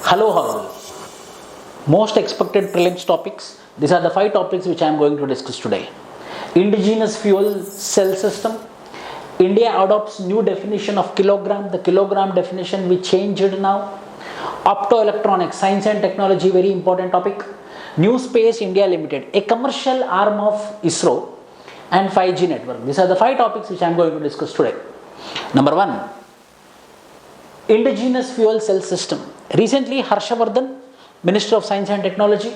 Hello all. Most expected prelims topics. These are the 5 topics which I am going to discuss today. Indigenous fuel cell system. India adopts new definition of kilogram. The kilogram definition we changed now. Optoelectronics, science and technology, very important topic. New Space India Limited, a commercial arm of ISRO, and 5G network. These are the 5 topics which I am going to discuss today. Number 1. Indigenous fuel cell system. Recently, Harshavardhan, Minister of Science and Technology,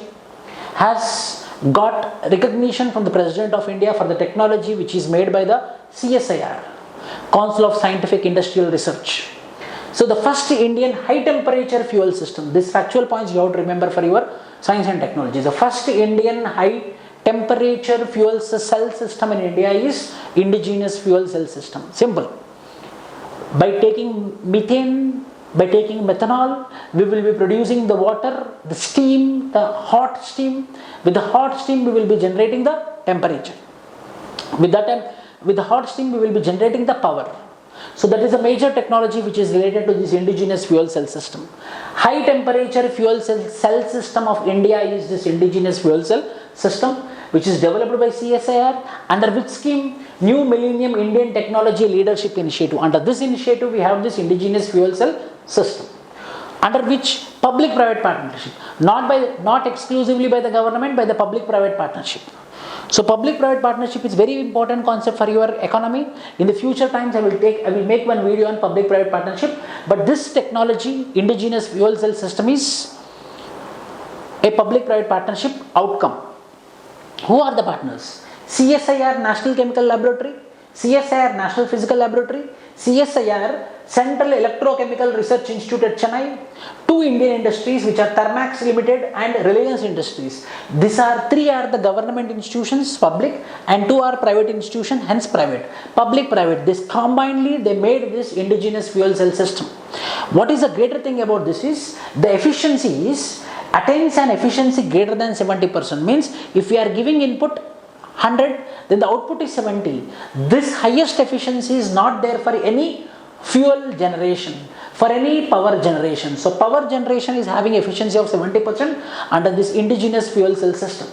has got recognition from the President of India for the technology which is made by the CSIR, Council of Scientific Industrial Research. So, the first Indian high temperature fuel system. This factual points you have to remember for your science and technology. The first Indian high temperature fuel cell system in India is indigenous fuel cell system. Simple. By taking methane, by taking methanol, we will be producing the water, the steam, the hot steam. With the hot steam, we will be generating the temperature. With the hot steam, we will be generating the power. So that is a major technology which is related to this indigenous fuel cell system. High temperature fuel cell system of India is this indigenous fuel cell system, which is developed by CSIR, under which scheme New Millennium Indian Technology Leadership Initiative. Under this initiative, we have this indigenous fuel cell system, under which public-private partnership, not exclusively by the government, by the public-private partnership. So public-private partnership is very important concept for your economy. In the future times, I will make one video on public-private partnership. But this technology, indigenous fuel cell system, is a public-private partnership outcome. Who are the partners? CSIR National Chemical Laboratory, CSIR National Physical Laboratory, CSIR Central Electrochemical Research Institute at Chennai, 2 Indian industries which are Thermax Limited and Reliance Industries. These are 3 are the government institutions, public, and 2 are private institutions, hence private. Public-private, this combinedly they made this indigenous fuel cell system. What is the greater thing about this is the efficiency attains an efficiency greater than 70%. Means if we are giving input 100, then the output is 70. This highest efficiency is not there for any fuel generation, for any power generation. So power generation is having efficiency of 70% under this indigenous fuel cell system.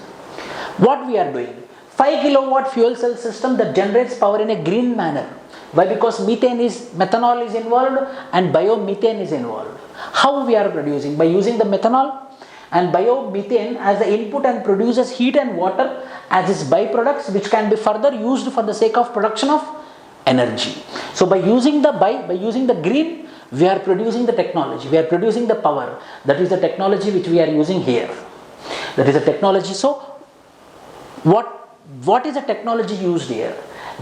What we are doing? 5 kilowatt fuel cell system that generates power in a green manner. Why? Because methanol is involved and biomethane is involved. How we are producing? By using the methanol and biomethane as the input and produces heat and water as its byproducts, which can be further used for the sake of production of energy. So by using the green, we are producing the technology, we are producing the power. That is the technology which we are using here. That is the technology. So what is the technology used here?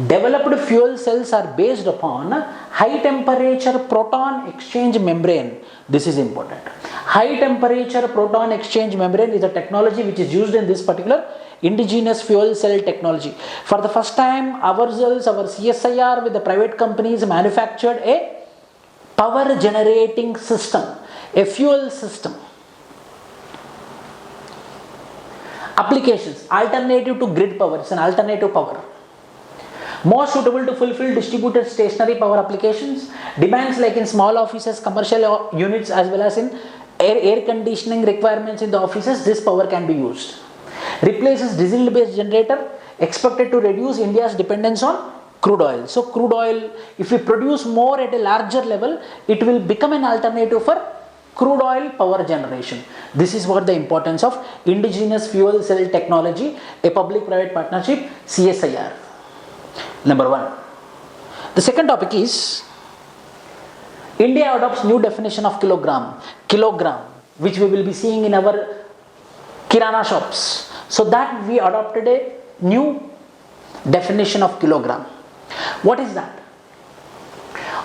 Developed fuel cells are based upon high temperature proton exchange membrane. This is important. High temperature proton exchange membrane is a technology which is used in this particular indigenous fuel cell technology. For the first time, our CSIR with the private companies manufactured a power generating system, a fuel system. Applications, alternative to grid power, it's an alternative power. More suitable to fulfill distributed stationary power applications, demands like in small offices, commercial units, as well as in air conditioning requirements in the offices, this power can be used. Replaces diesel based generator, expected to reduce India's dependence on crude oil. So crude oil, if we produce more at a larger level, it will become an alternative for crude oil power generation. This is what the importance of indigenous fuel cell technology, a public-private partnership, CSIR. Number 1. The second topic is India adopts new definition of kilogram, which we will be seeing in our kirana shops. So that we adopted a new definition of kilogram. What is that?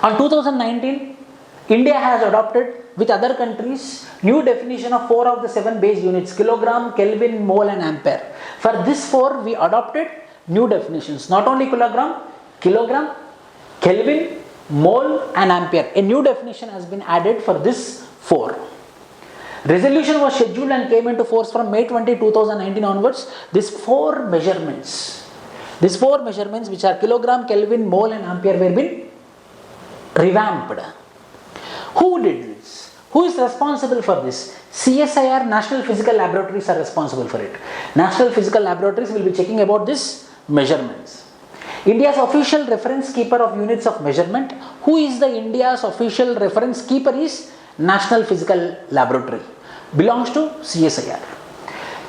On 2019, India has adopted with other countries new definition of 4 of the 7 base units: kilogram, Kelvin, mole and ampere. For this 4 we adopted new definitions, not only kilogram, Kelvin, mole and ampere. A new definition has been added for this 4. Resolution was scheduled and came into force from May 20, 2019 onwards. These 4 measurements which are kilogram, Kelvin, mole and ampere were been revamped. Who did this? Who is responsible for this? CSIR, National Physical Laboratories are responsible for it. National Physical Laboratories will be checking about this measurements. India's official reference keeper of units of measurement. Who is the India's official reference keeper is National Physical Laboratory. Belongs to CSIR.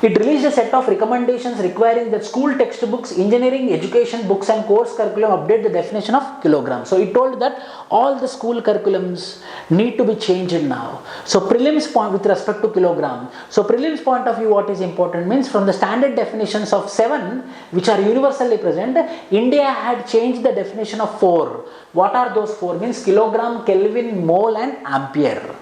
It released a set of recommendations requiring that school textbooks, engineering, education books and course curriculum update the definition of kilogram. So it told that all the school curriculums need to be changed now. So prelims point with respect to kilogram. So prelims point of view, what is important means from the standard definitions of 7 which are universally present, India had changed the definition of 4. What are those 4 means? Kilogram, Kelvin, mole and ampere.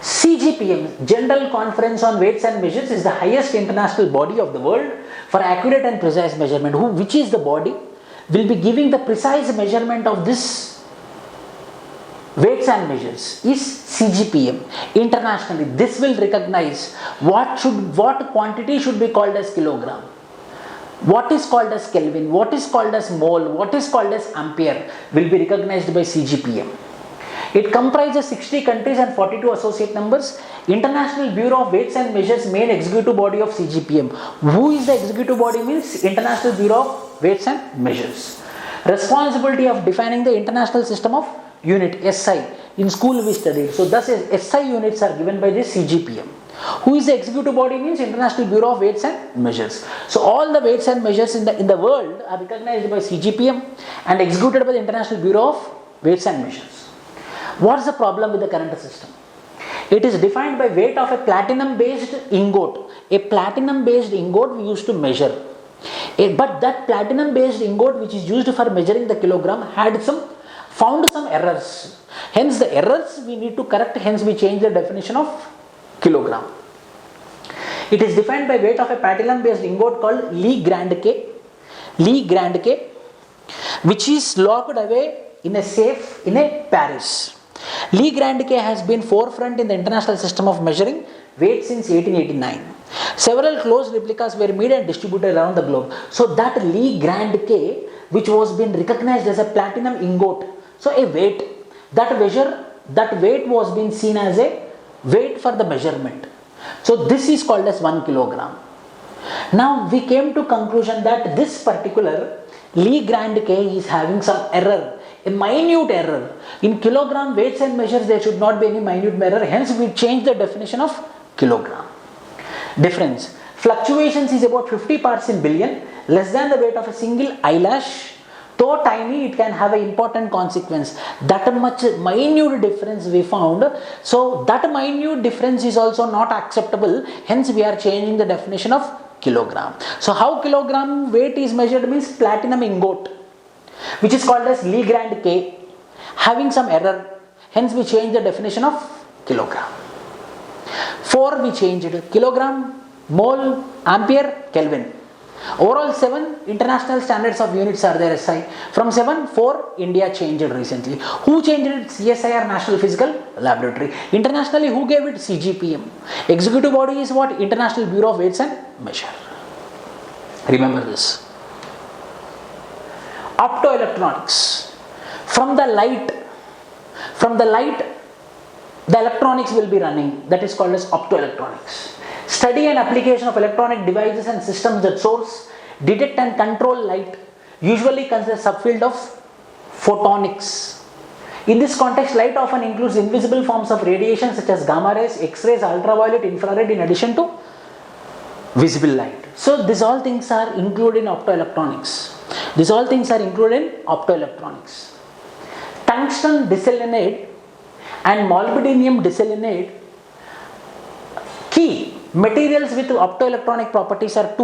CGPM, General Conference on Weights and Measures, is the highest international body of the world for accurate and precise measurement. Which is the body will be giving the precise measurement of this weights and measures is CGPM. Internationally, this will recognize what quantity should be called as kilogram, what is called as Kelvin, what is called as mole, what is called as ampere will be recognized by CGPM. It comprises 60 countries and 42 associate members. International Bureau of Weights and Measures, main executive body of CGPM. Who is the executive body means? International Bureau of Weights and Measures. Responsibility of defining the international system of unit, SI. In school we studied. So thus SI units are given by the CGPM. Who is the executive body means? International Bureau of Weights and Measures. So all the weights and measures in the world are recognized by CGPM and executed by the International Bureau of Weights and Measures. What is the problem with the current system? It is defined by weight of a platinum based ingot. A platinum based ingot we used to measure. But that platinum based ingot which is used for measuring the kilogram had found some errors. Hence the errors we need to correct, hence we change the definition of kilogram. It is defined by weight of a platinum based ingot called Lee Grand K, which is locked away in a safe in a Paris. Lee Grand K has been forefront in the international system of measuring weight since 1889. Several closed replicas were made and distributed around the globe. So that Lee Grand K, which was been recognized as a platinum ingot, so a weight, that weight was being seen as a weight for the measurement. So this is called as 1 kilogram. Now we came to conclusion that this particular Lee Grand K is having some error. A minute error. In kilogram weights and measures there should not be any minute error, hence we change the definition of kilogram. Difference. Fluctuations is about 50 parts in billion, less than the weight of a single eyelash. Though tiny, it can have an important consequence. That much minute difference we found. So that minute difference is also not acceptable, hence we are changing the definition of kilogram. So how kilogram weight is measured means platinum ingot, which is called as Lee Grand K, having some error, hence we change the definition of kilogram. 4 we changed kilogram, mole, ampere, Kelvin. Overall 7 international standards of units are there SI. From 7, 4 India changed recently. Who changed it? CSIR, National Physical Laboratory. Internationally who gave it? CGPM. Executive body is what? International Bureau of Weights and Measure. Remember this. Optoelectronics. From the light, the electronics will be running. That is called as optoelectronics. Study and application of electronic devices and systems that source, detect and control light, usually considered subfield of photonics. In this context, light often includes invisible forms of radiation such as gamma rays, X-rays, ultraviolet, infrared in addition to visible light. So these all things are included in optoelectronics. Tungsten diselenide and molybdenum diselenide. Key materials with optoelectronic properties are 2.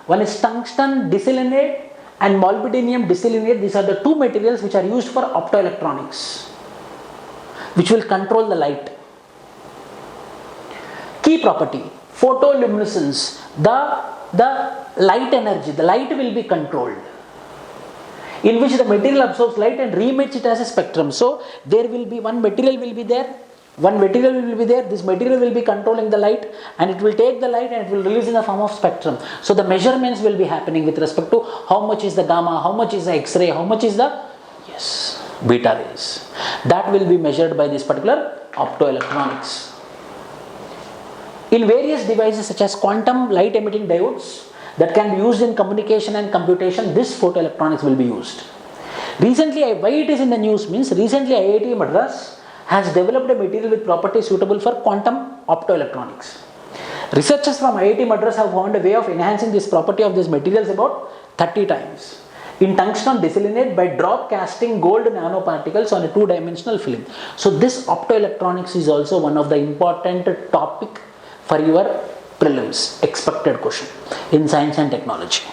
One is tungsten diselenide and molybdenum diselenide. These are the 2 materials which are used for optoelectronics, which will control the light. Key property, photoluminescence. The light energy, the light will be controlled, in which the material absorbs light and re-emits it as a spectrum. So there will be one material will be there. This material will be controlling the light, and it will take the light and it will release in the form of spectrum. So the measurements will be happening with respect to how much is the gamma, how much is the X-ray, how much is the, yes. beta rays. That will be measured by this particular optoelectronics. In various devices such as quantum light emitting diodes that can be used in communication and computation, this photoelectronics will be used. Recently, why it is in the news means, recently IIT Madras has developed a material with properties suitable for quantum optoelectronics. Researchers from IIT Madras have found a way of enhancing this property of these materials about 30 times in tungsten diselenate by drop casting gold nanoparticles on a two-dimensional film. So this optoelectronics is also one of the important topic for your prelims expected question in science and technology.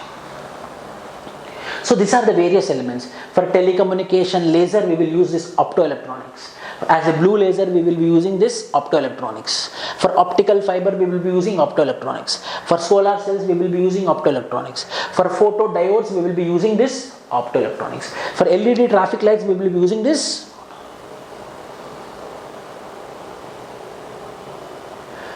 So these are the various elements. For telecommunication laser, we will use this optoelectronics. As a blue laser, we will be using this optoelectronics. For optical fiber, we will be using optoelectronics. For solar cells, we will be using optoelectronics. For photodiodes, we will be using this optoelectronics. For LED traffic lights, we will be using this.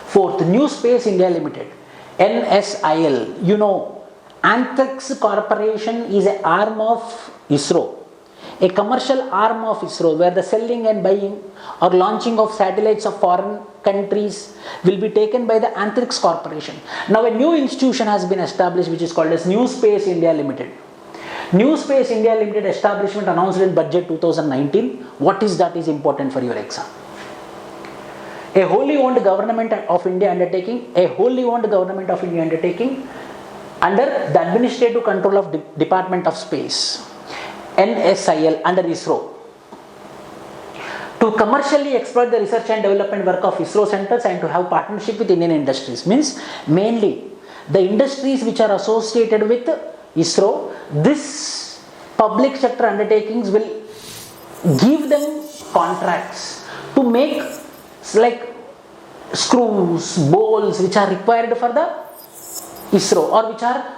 Fourth, New Space India Limited, NSIL. You know, Anthrax Corporation is an arm of ISRO, a commercial arm of ISRO, where the selling and buying or launching of satellites of foreign countries will be taken by the Anthrax Corporation. Now a new institution has been established which is called as New Space India Limited. New Space India Limited establishment announced in budget 2019. What is that is important for your exam. A wholly owned government of India undertaking, under the administrative control of Department of Space, NSIL, under ISRO, to commercially exploit the research and development work of ISRO centers and to have partnership with Indian industries. Means mainly the industries which are associated with ISRO, this public sector undertakings will give them contracts to make like screws, bolts which are required for the ISRO or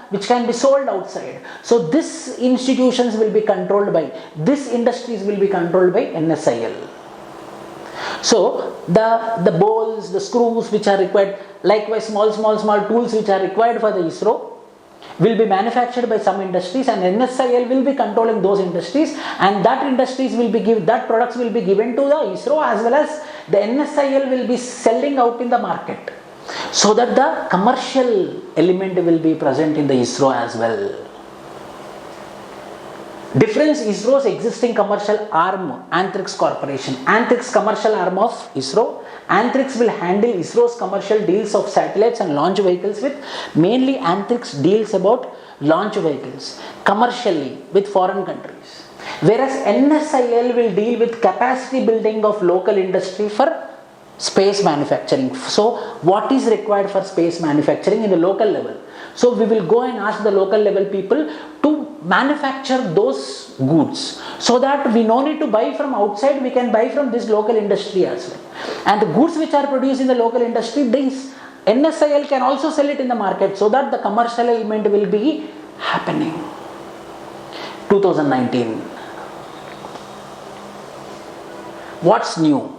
which can be sold outside. So these institutions will be controlled by, these industries will be controlled by NSIL. So the bolts, the screws which are required, likewise small tools which are required for the ISRO will be manufactured by some industries, and NSIL will be controlling those industries, and that products will be given to the ISRO, as well as the NSIL will be selling out in the market, so that the commercial element will be present in the ISRO as well. Difference: ISRO's existing commercial arm, Anthrax Corporation. Anthrax commercial arm of ISRO. Anthrax will handle ISRO's commercial deals of satellites and launch vehicles with, mainly Anthrax deals about launch vehicles commercially with foreign countries. Whereas NSIL will deal with capacity building of local industry for space manufacturing. So what is required for space manufacturing in the local level? So we will go and ask the local level people to manufacture those goods, so that we no need to buy from outside, we can buy from this local industry as well. And the goods which are produced in the local industry, this NSIL can also sell it in the market, so that the commercial element will be happening. 2019. What's new?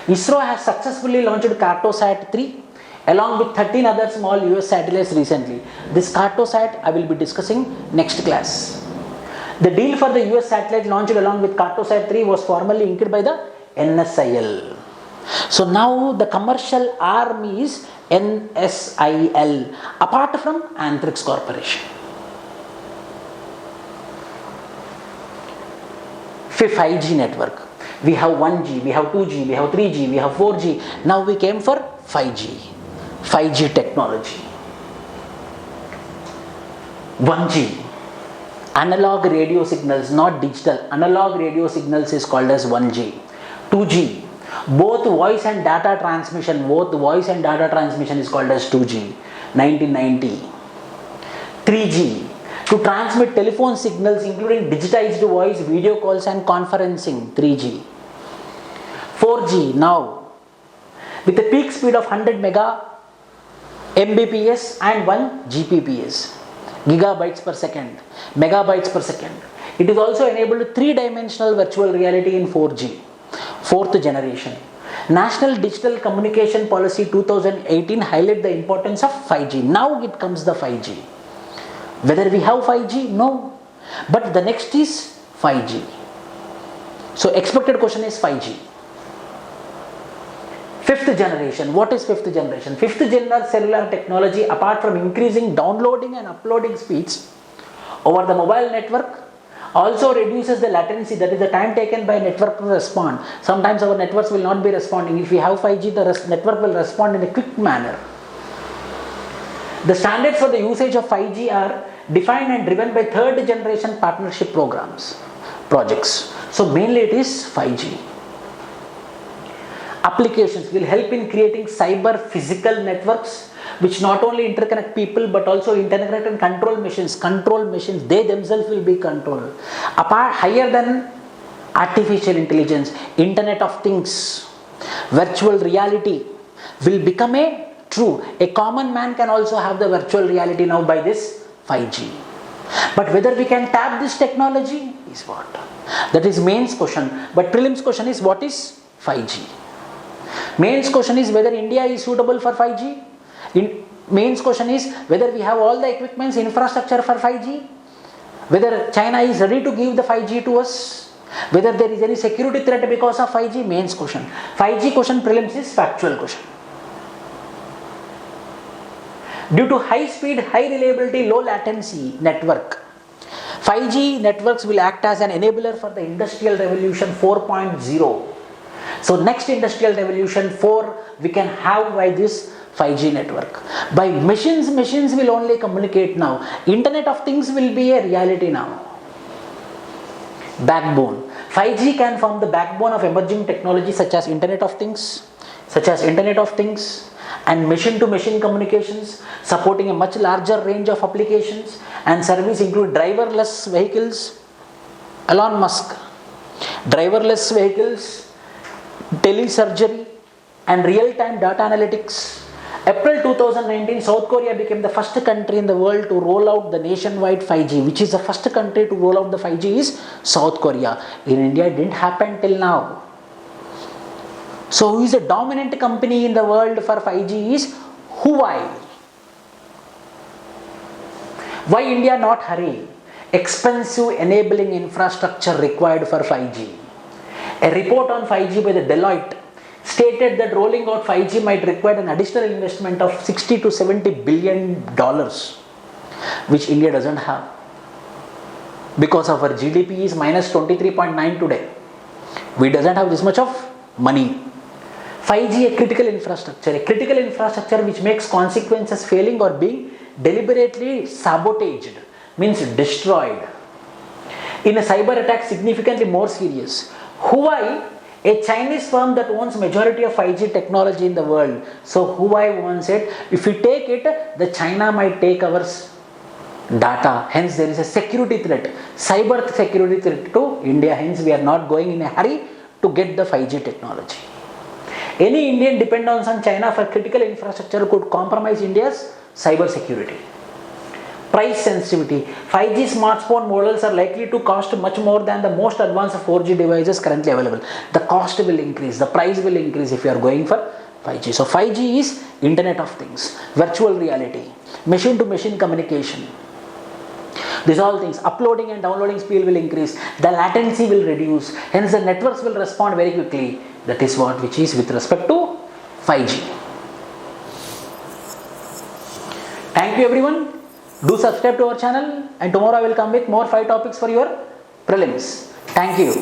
ISRO has successfully launched Cartosat 3 along with 13 other small US satellites recently. This Cartosat I will be discussing next class. The deal for the US satellite launched along with Cartosat 3 was formally inked by the NSIL. So now the commercial arm is NSIL apart from Anthrax Corporation. 5G network. We have 1G, we have 2G, we have 3G, we have 4G. Now we came for 5G. 5G technology. 1G. Analog radio signals, not digital. Analog radio signals is called as 1G. 2G. Both voice and data transmission is called as 2G. 1990. 3G. To transmit telephone signals including digitized voice, video calls and conferencing. 3G. 4G now with a peak speed of 100 Mbps and 1 Gbps, gigabytes per second, megabytes per second. It is also enabled 3-dimensional virtual reality in 4G, 4th generation. National Digital Communication Policy 2018 highlight the importance of 5G. Now it comes the 5G. Whether we have 5G? No. But the next is 5G. So expected question is 5G. Fifth generation. What is fifth generation? Fifth generation cellular technology, apart from increasing downloading and uploading speeds over the mobile network, also reduces the latency, that is the time taken by network to respond. Sometimes our networks will not be responding. If we have 5G, the network will respond in a quick manner. The standards for the usage of 5G are defined and driven by third generation partnership projects. So mainly it is 5G. Applications will help in creating cyber physical networks which not only interconnect people but also interconnect and control machines. They themselves will be controlled. Higher than artificial intelligence, Internet of Things, virtual reality will become a common man can also have the virtual reality now by this 5G. But whether we can tap this technology is what? That is mains question. But prelims question is what is 5G? Mains question is whether India is suitable for 5G. Mains question is whether we have all the equipments, infrastructure for 5G. Whether China is ready to give the 5G to us. Whether there is any security threat because of 5G. Mains question. 5G question prelims is factual question. Due to high speed, high reliability, low latency network, 5G networks will act as an enabler for the Industrial Revolution 4.0. So next Industrial Revolution 4 we can have by this 5G network. By machines will only communicate now. Internet of Things will be a reality now. Backbone. 5G can form the backbone of emerging technologies such as Internet of Things and machine-to-machine communications, supporting a much larger range of applications, and service include driverless vehicles, Elon Musk, driverless vehicles, telesurgery, and real-time data analytics. April 2019, South Korea became the first country in the world to roll out the nationwide 5G. Which is the first country to roll out the 5G is South Korea. In India, it didn't happen till now. So who is a dominant company in the world for 5G is Huawei. Why India not hurry? Expensive enabling infrastructure required for 5G. A report on 5G by the Deloitte stated that rolling out 5G might require an additional investment of $60 to $70 billion, which India doesn't have. Because of our GDP is minus 23.9 today. We doesn't have this much of money. 5G a critical infrastructure which makes consequences failing or being deliberately sabotaged, means destroyed. In a cyber attack significantly more serious. Huawei, a Chinese firm that owns majority of 5G technology in the world. So Huawei wants it. If we take it, the China might take our data. Hence there is a security threat, cyber security threat to India. Hence we are not going in a hurry to get the 5G technology. Any Indian dependence on China for critical infrastructure could compromise India's cyber security. Price sensitivity. 5G smartphone models are likely to cost much more than the most advanced 4G devices currently available. The cost will increase, the price will increase if you are going for 5G. So 5G is Internet of Things, virtual reality, machine-to-machine communication. These all things, uploading and downloading speed will increase, the latency will reduce, hence the networks will respond very quickly. That is what which is with respect to 5G. Thank you everyone. Do subscribe to our channel, and tomorrow I will come with more 5 topics for your prelims. Thank you.